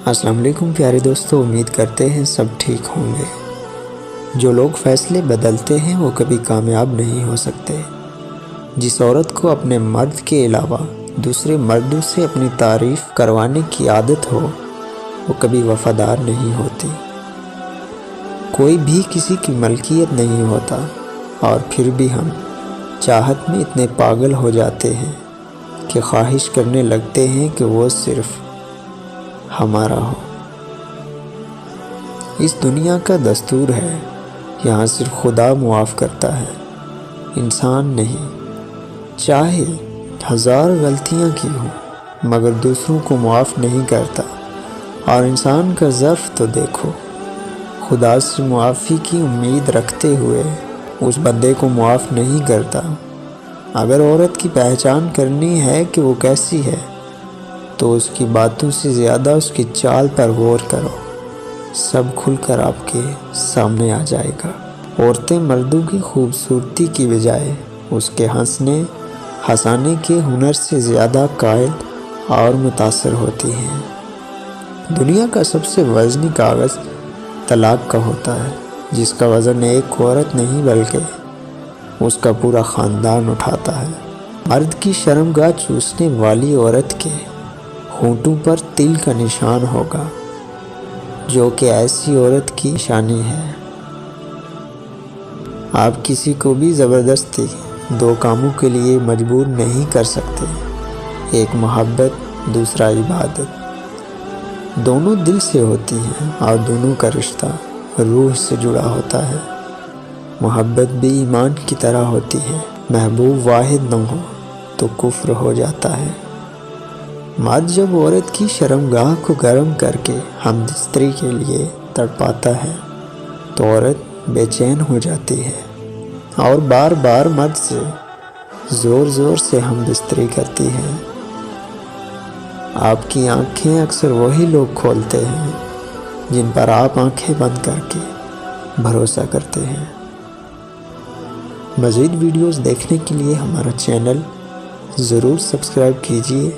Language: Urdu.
السلام علیکم پیارے دوستو، امید کرتے ہیں سب ٹھیک ہوں گے۔ جو لوگ فیصلے بدلتے ہیں وہ کبھی کامیاب نہیں ہو سکتے۔ جس عورت کو اپنے مرد کے علاوہ دوسرے مردوں سے اپنی تعریف کروانے کی عادت ہو وہ کبھی وفادار نہیں ہوتی۔ کوئی بھی کسی کی ملکیت نہیں ہوتا، اور پھر بھی ہم چاہت میں اتنے پاگل ہو جاتے ہیں کہ خواہش کرنے لگتے ہیں کہ وہ صرف ہمارا ہو۔ اس دنیا کا دستور ہے، یہاں صرف خدا معاف کرتا ہے، انسان نہیں۔ چاہے 1000 غلطیاں کی ہوں مگر دوسروں کو معاف نہیں کرتا۔ اور انسان کا ضعف تو دیکھو، خدا سے معافی کی امید رکھتے ہوئے اس بندے کو معاف نہیں کرتا۔ اگر عورت کی پہچان کرنی ہے کہ وہ کیسی ہے تو اس کی باتوں سے زیادہ اس کی چال پر غور کرو، سب کھل کر آپ کے سامنے آ جائے گا۔ عورتیں مردوں کی خوبصورتی کی بجائے اس کے ہنسانے کے ہنر سے زیادہ قائل اور متاثر ہوتی ہیں۔ دنیا کا سب سے وزنی کاغذ طلاق کا ہوتا ہے، جس کا وزن ایک عورت نہیں بلکہ اس کا پورا خاندان اٹھاتا ہے۔ مرد کی شرمگاہ چوسنے والی عورت کے ہونٹوں پر تل کا نشان ہوگا، جو کہ ایسی عورت کی نشانی ہے۔ آپ کسی کو بھی زبردستی 2 کاموں کے لیے مجبور نہیں کر سکتے، ایک محبت، دوسرا عبادت۔ دونوں دل سے ہوتی ہیں اور دونوں کا رشتہ روح سے جڑا ہوتا ہے۔ محبت بھی ایمان کی طرح ہوتی ہے، محبوب واحد نہ ہو تو کفر ہو جاتا ہے۔ مرد جب عورت کی شرمگاہ کو گرم کر کے ہم بستری کے لیے تڑپاتا ہے تو عورت بے چین ہو جاتی ہے اور بار بار مرد سے زور زور سے ہم بستری کرتی ہے۔ آپ کی آنکھیں اکثر وہی لوگ کھولتے ہیں جن پر آپ آنکھیں بند کر کے بھروسہ کرتے ہیں۔ مزید ویڈیوز دیکھنے کے لیے ہمارا چینل ضرور سبسکرائب کیجیے۔